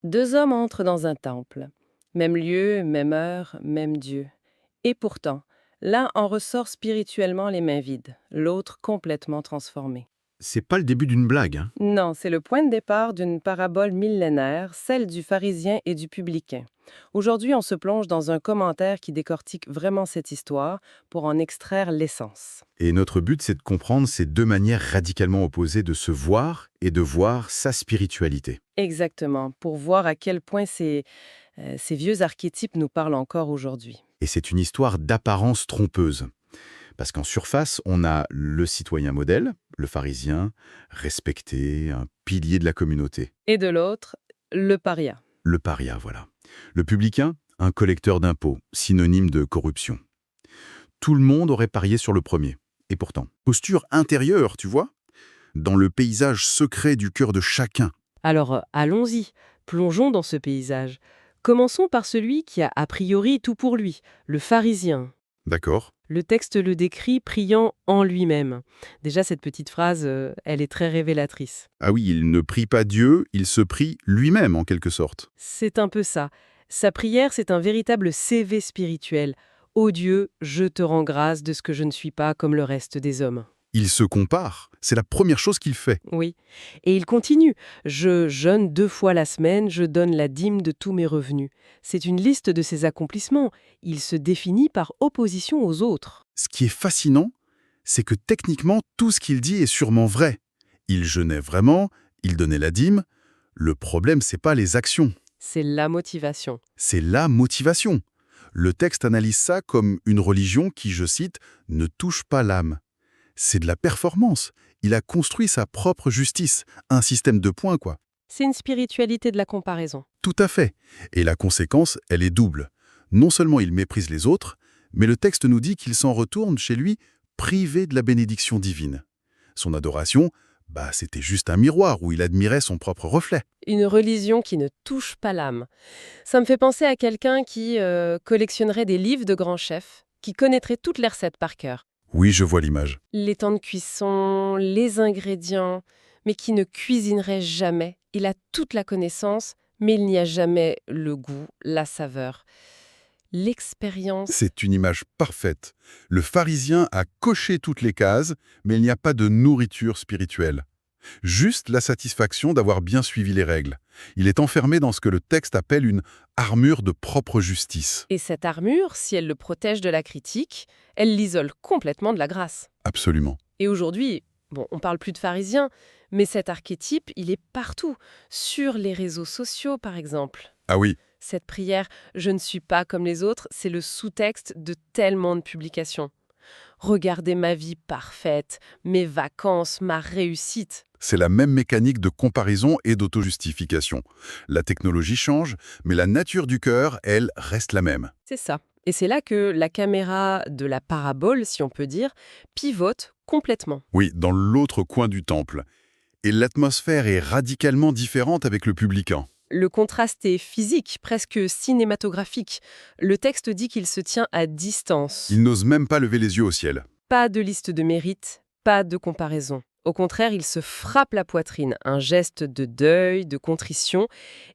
Deux hommes entrent dans un temple. Même lieu, même heure, même Dieu. Et pourtant, l'un en ressort spirituellement les mains vides, l'autre complètement transformé. C'est pas le début d'une blague, hein. Non, c'est le point de départ d'une parabole millénaire, celle du pharisien et du publicain. Aujourd'hui, on se plonge dans un commentaire qui décortique vraiment cette histoire pour en extraire l'essence. Et notre but, c'est de comprendre ces deux manières radicalement opposées de se voir et de voir sa spiritualité. Exactement, pour voir à quel point ces vieux archétypes nous parlent encore aujourd'hui. Et c'est une histoire d'apparence trompeuse. Parce qu'en surface, on a le citoyen modèle, le pharisien, respecté, un pilier de la communauté. Et de l'autre, le paria. Le paria, voilà. Le publicain, un collecteur d'impôts, synonyme de corruption. Tout le monde aurait parié sur le premier. Et pourtant, posture intérieure, tu vois, dans le paysage secret du cœur de chacun. Alors, allons-y, plongeons dans ce paysage. Commençons par celui qui a priori tout pour lui, le pharisien. D'accord? Le texte le décrit priant en lui-même. Déjà, cette petite phrase, elle est très révélatrice. Ah oui, il ne prie pas Dieu, il se prie lui-même en quelque sorte. C'est un peu ça. Sa prière, c'est un véritable CV spirituel. Ô Dieu, je te rends grâce de ce que je ne suis pas comme le reste des hommes. Il se compare, c'est la première chose qu'il fait. Oui. Et il continue. Je jeûne 2 fois la semaine, je donne la dîme de tous mes revenus. C'est une liste de ses accomplissements. Il se définit par opposition aux autres. Ce qui est fascinant, c'est que techniquement, tout ce qu'il dit est sûrement vrai. Il jeûnait vraiment, il donnait la dîme. Le problème, c'est pas les actions, C'est la motivation. c'est la motivation. Le texte analyse ça comme une religion qui, je cite, ne touche pas l'âme. C'est de la performance. Il a construit sa propre justice, un système de points, quoi. C'est une spiritualité de la comparaison. Tout à fait. Et la conséquence, elle est double. Non seulement il méprise les autres, mais le texte nous dit qu'il s'en retourne chez lui privé de la bénédiction divine. Son adoration, c'était juste un miroir où il admirait son propre reflet. Une religion qui ne touche pas l'âme. Ça me fait penser à quelqu'un qui collectionnerait des livres de grands chefs, qui connaîtrait toutes les recettes par cœur. Oui, je vois l'image. Les temps de cuisson, les ingrédients, mais qui ne cuisinerait jamais. Il a toute la connaissance, mais il n'y a jamais le goût, la saveur. L'expérience, C'est une image parfaite. Le pharisien a coché toutes les cases, mais il n'y a pas de nourriture spirituelle. Juste la satisfaction d'avoir bien suivi les règles. Il est enfermé dans ce que le texte appelle une armure de propre justice. et cette armure, si elle le protège de la critique, elle l'isole complètement de la grâce. Absolument. Et aujourd'hui, bon, on parle plus de pharisiens, mais cet archétype, il est partout, sur les réseaux sociaux par exemple. Ah oui, Cette prière « Je ne suis pas comme les autres », c'est le sous-texte de tellement de publications. Regardez ma vie parfaite, mes vacances, ma réussite. c'est la même mécanique de comparaison et d'autojustification. La technologie change, mais la nature du cœur, elle, reste la même. C'est ça. Et c'est là que la caméra de la parabole, si on peut dire, pivote complètement. Oui, dans l'autre coin du temple. Et l'atmosphère est radicalement différente avec le publicain. Le contraste est physique, presque cinématographique. Le texte dit qu'il se tient à distance. Il n'ose même pas lever les yeux au ciel. Pas de liste de mérite, pas de comparaison. Au contraire, il se frappe la poitrine, un geste de deuil, de contrition,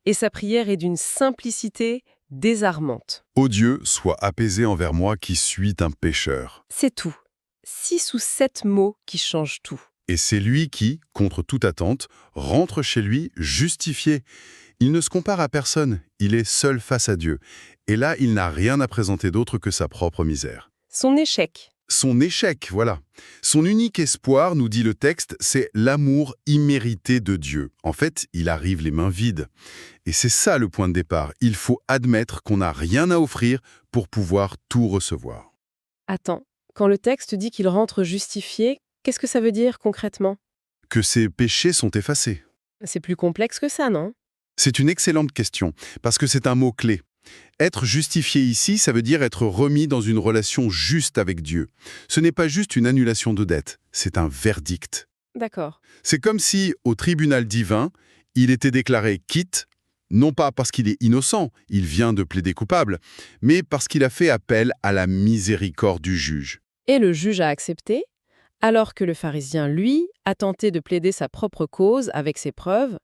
et sa prière est d'une simplicité désarmante. Ô Dieu, sois apaisé envers moi qui suis un pécheur. C'est tout. 6 ou 7 mots qui changent tout. Et c'est lui qui, contre toute attente, rentre chez lui justifié. Il ne se compare à personne, il est seul face à Dieu. Et là, il n'a rien à présenter d'autre que sa propre misère. Son échec. Son échec, voilà. Son unique espoir, nous dit le texte, c'est l'amour immérité de Dieu. En fait, il arrive les mains vides. Et c'est ça le point de départ. Il faut admettre qu'on n'a rien à offrir pour pouvoir tout recevoir. Attends, quand le texte dit qu'il rentre justifié, qu'est-ce que ça veut dire concrètement? Que ses péchés sont effacés. C'est plus complexe que ça, non? C'est une excellente question, parce que c'est un mot-clé. Être justifié ici, ça veut dire être remis dans une relation juste avec Dieu. Ce n'est pas juste une annulation de dette, c'est un verdict. D'accord. C'est comme si, au tribunal divin, il était déclaré quitte, non pas parce qu'il est innocent, il vient de plaider coupable, mais parce qu'il a fait appel à la miséricorde du juge. Et le juge a accepté, alors que le pharisien, lui, a tenté de plaider sa propre cause avec ses preuves,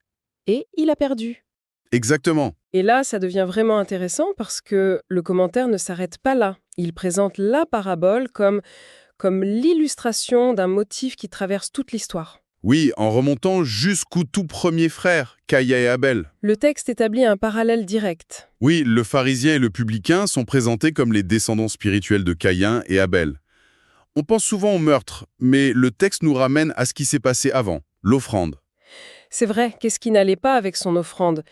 et il a perdu. Exactement. Et là, ça devient vraiment intéressant parce que le commentaire ne s'arrête pas là. Il présente la parabole comme l'illustration d'un motif qui traverse toute l'histoire. Oui, en remontant jusqu'au tout premier frère, Caïn et Abel. Le texte établit un parallèle direct. Oui, le pharisien et le publicain sont présentés comme les descendants spirituels de Caïn et Abel. On pense souvent au meurtre, mais le texte nous ramène à ce qui s'est passé avant, l'offrande. C'est vrai, qu'est-ce qui n'allait pas avec son offrande?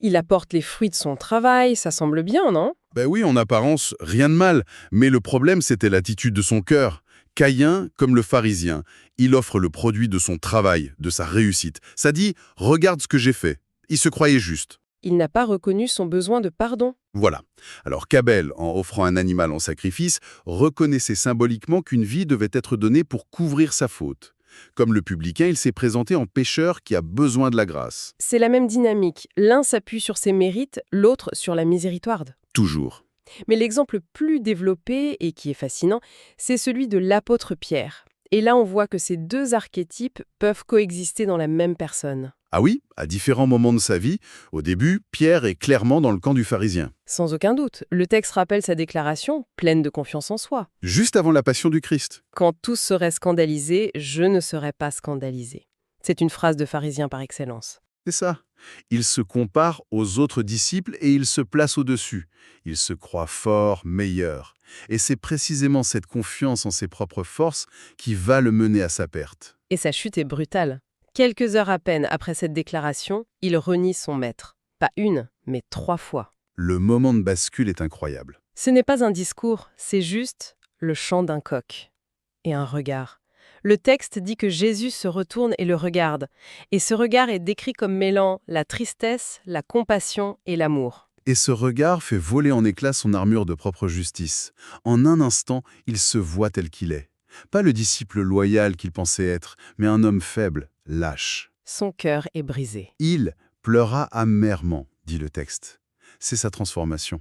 Il apporte les fruits de son travail, ça semble bien, non? Ben oui, en apparence, rien de mal, mais le problème c'était l'attitude de son cœur. Caïn, comme le pharisien, il offre le produit de son travail, de sa réussite. Ça dit « regarde ce que j'ai fait ». Il se croyait juste. Il n'a pas reconnu son besoin de pardon. Voilà. Alors qu'Abel, en offrant un animal en sacrifice, reconnaissait symboliquement qu'une vie devait être donnée pour couvrir sa faute. Comme le publicain, il s'est présenté en pécheur qui a besoin de la grâce. C'est la même dynamique. L'un s'appuie sur ses mérites, l'autre sur la miséricorde. Toujours. Mais l'exemple plus développé et qui est fascinant, c'est celui de l'apôtre Pierre. Et là, on voit que ces deux archétypes peuvent coexister dans la même personne. Ah oui, à différents moments de sa vie, au début, Pierre est clairement dans le camp du pharisien. Sans aucun doute, le texte rappelle sa déclaration, pleine de confiance en soi. Juste avant la passion du Christ. Quand tous seraient scandalisés, je ne serai pas scandalisé. C'est une phrase de pharisien par excellence. C'est ça. Il se compare aux autres disciples et il se place au-dessus. Il se croit fort, meilleur. Et c'est précisément cette confiance en ses propres forces qui va le mener à sa perte. Et sa chute est brutale. Quelques heures à peine après cette déclaration, il renie son maître. Pas une, mais 3 fois. Le moment de bascule est incroyable. Ce n'est pas un discours, c'est juste le chant d'un coq. Et un regard. Le texte dit que Jésus se retourne et le regarde. Et ce regard est décrit comme mêlant la tristesse, la compassion et l'amour. Et ce regard fait voler en éclats son armure de propre justice. En un instant, il se voit tel qu'il est. Pas le disciple loyal qu'il pensait être, mais un homme faible, lâche. Son cœur est brisé. Il pleura amèrement, dit le texte. C'est sa transformation.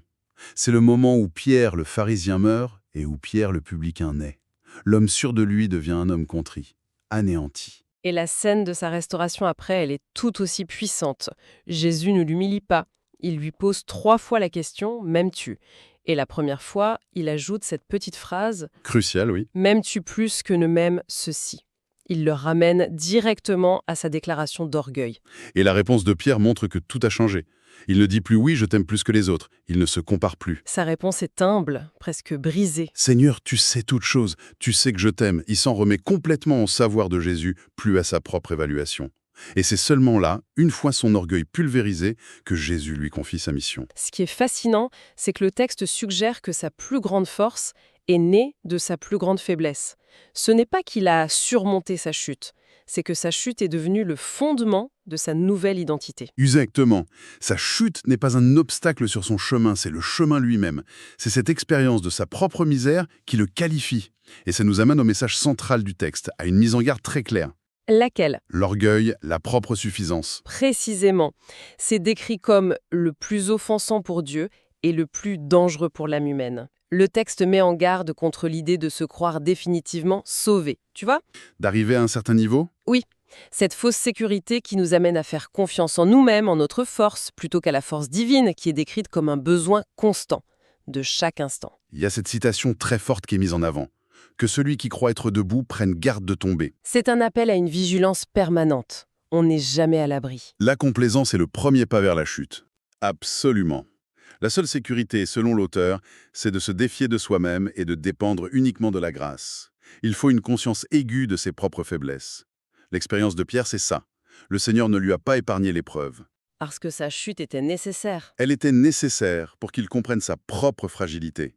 C'est le moment où Pierre le pharisien meurt et où Pierre le publicain naît. L'homme sûr de lui devient un homme contrit, anéanti. Et la scène de sa restauration après, elle est tout aussi puissante. Jésus ne l'humilie pas. Il lui pose 3 fois la question « M'aimes-tu » Et la première fois, il ajoute cette petite phrase Crucial, oui. « M'aimes-tu plus que ne m'aime ceci » Il le ramène directement à sa déclaration d'orgueil. Et la réponse de Pierre montre que tout a changé. Il ne dit plus « oui, je t'aime plus que les autres ». Il ne se compare plus. Sa réponse est humble, presque brisée. « Seigneur, tu sais toutes choses, tu sais que je t'aime ». Il s'en remet complètement au savoir de Jésus, plus à sa propre évaluation. Et c'est seulement là, une fois son orgueil pulvérisé, que Jésus lui confie sa mission. Ce qui est fascinant, c'est que le texte suggère que sa plus grande force est née de sa plus grande faiblesse. Ce n'est pas qu'il a surmonté sa chute, c'est que sa chute est devenue le fondement de sa nouvelle identité. Exactement. Sa chute n'est pas un obstacle sur son chemin, c'est le chemin lui-même. C'est cette expérience de sa propre misère qui le qualifie. Et ça nous amène au message central du texte, à une mise en garde très claire. Laquelle? L'orgueil, la propre suffisance. Précisément. C'est décrit comme le plus offensant pour Dieu et le plus dangereux pour l'âme humaine. Le texte met en garde contre l'idée de se croire définitivement sauvé. Tu vois? D'arriver à un certain niveau? Oui. Cette fausse sécurité qui nous amène à faire confiance en nous-mêmes, en notre force, plutôt qu'à la force divine qui est décrite comme un besoin constant, de chaque instant. Il y a cette citation très forte qui est mise en avant. Que celui qui croit être debout prenne garde de tomber. C'est un appel à une vigilance permanente. On n'est jamais à l'abri. La complaisance est le premier pas vers la chute. Absolument. La seule sécurité, selon l'auteur, c'est de se défier de soi-même et de dépendre uniquement de la grâce. Il faut une conscience aiguë de ses propres faiblesses. L'expérience de Pierre, c'est ça. Le Seigneur ne lui a pas épargné l'épreuve. Parce que sa chute était nécessaire. Elle était nécessaire pour qu'il comprenne sa propre fragilité.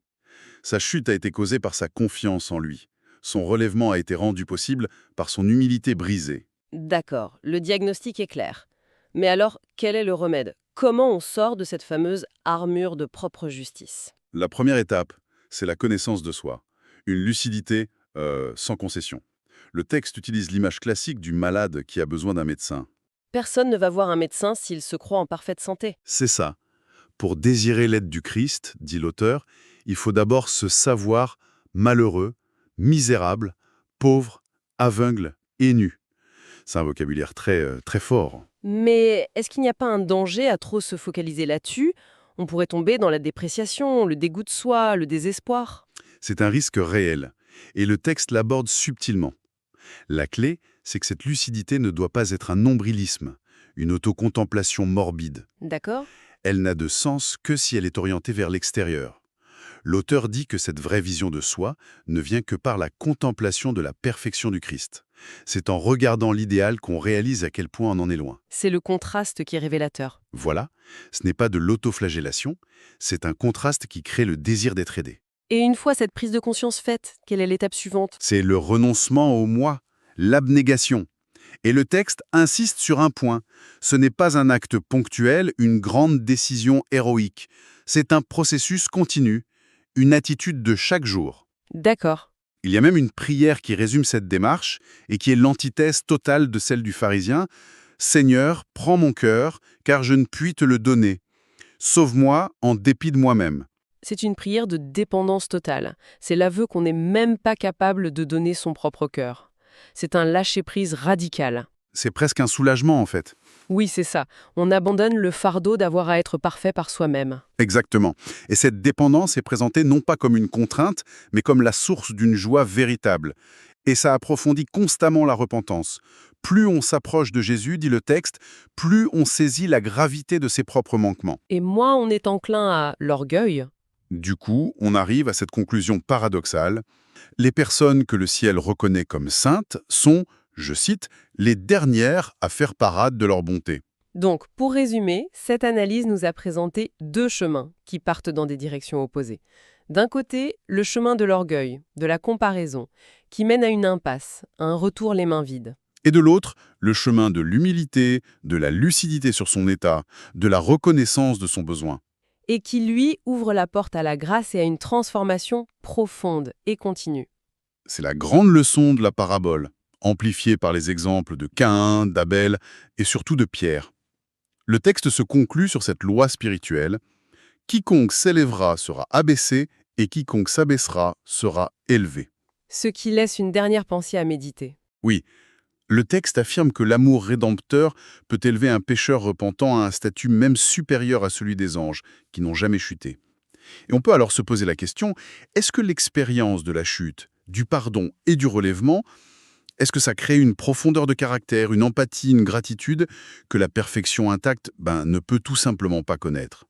Sa chute a été causée par sa confiance en lui. Son relèvement a été rendu possible par son humilité brisée. D'accord, le diagnostic est clair. Mais alors, quel est le remède? Comment on sort de cette fameuse armure de propre justice? La première étape, c'est la connaissance de soi. Une lucidité sans concession. Le texte utilise l'image classique du malade qui a besoin d'un médecin. Personne ne va voir un médecin s'il se croit en parfaite santé. C'est ça. Pour désirer l'aide du Christ, dit l'auteur, il faut d'abord se savoir malheureux, misérable, pauvre, aveugle et nu. C'est un vocabulaire très fort. Mais est-ce qu'il n'y a pas un danger à trop se focaliser là-dessus? On pourrait tomber dans la dépréciation, le dégoût de soi, le désespoir. C'est un risque réel, et le texte l'aborde subtilement. La clé, c'est que cette lucidité ne doit pas être un nombrilisme, une autocontemplation morbide. D'accord? Elle n'a de sens que si elle est orientée vers l'extérieur. L'auteur dit que cette vraie vision de soi ne vient que par la contemplation de la perfection du Christ. C'est en regardant l'idéal qu'on réalise à quel point on en est loin. C'est le contraste qui est révélateur. Voilà, ce n'est pas de l'autoflagellation, c'est un contraste qui crée le désir d'être aidé. Et une fois cette prise de conscience faite, quelle est l'étape suivante? C'est le renoncement au moi, l'abnégation. Et le texte insiste sur un point. Ce n'est pas un acte ponctuel, une grande décision héroïque. C'est un processus continu, une attitude de chaque jour. D'accord. Il y a même une prière qui résume cette démarche et qui est l'antithèse totale de celle du pharisien. « Seigneur, prends mon cœur, car je ne puis te le donner. Sauve-moi en dépit de moi-même. » C'est une prière de dépendance totale. C'est l'aveu qu'on n'est même pas capable de donner son propre cœur. C'est un lâcher-prise radical. C'est presque un soulagement en fait. Oui, c'est ça. On abandonne le fardeau d'avoir à être parfait par soi-même. Exactement. Et cette dépendance est présentée non pas comme une contrainte, mais comme la source d'une joie véritable. Et ça approfondit constamment la repentance. Plus on s'approche de Jésus, dit le texte, plus on saisit la gravité de ses propres manquements. Et moins on est enclin à l'orgueil. Du coup, on arrive à cette conclusion paradoxale. Les personnes que le ciel reconnaît comme saintes sont, je cite, les dernières à faire parade de leur bonté. Donc, pour résumer, cette analyse nous a présenté deux chemins qui partent dans des directions opposées. D'un côté, le chemin de l'orgueil, de la comparaison, qui mène à une impasse, à un retour les mains vides. Et de l'autre, le chemin de l'humilité, de la lucidité sur son état, de la reconnaissance de son besoin. Et qui, lui, ouvre la porte à la grâce et à une transformation profonde et continue. C'est la grande leçon de la parabole, amplifiée par les exemples de Caïn, d'Abel et surtout de Pierre. Le texte se conclut sur cette loi spirituelle. Quiconque s'élèvera sera abaissé et quiconque s'abaissera sera élevé. Ce qui laisse une dernière pensée à méditer. Oui, le texte affirme que l'amour rédempteur peut élever un pécheur repentant à un statut même supérieur à celui des anges, qui n'ont jamais chuté. Et on peut alors se poser la question, est-ce que l'expérience de la chute, du pardon et du relèvement, est-ce que ça crée une profondeur de caractère, une empathie, une gratitude que la perfection intacte ne peut tout simplement pas connaître?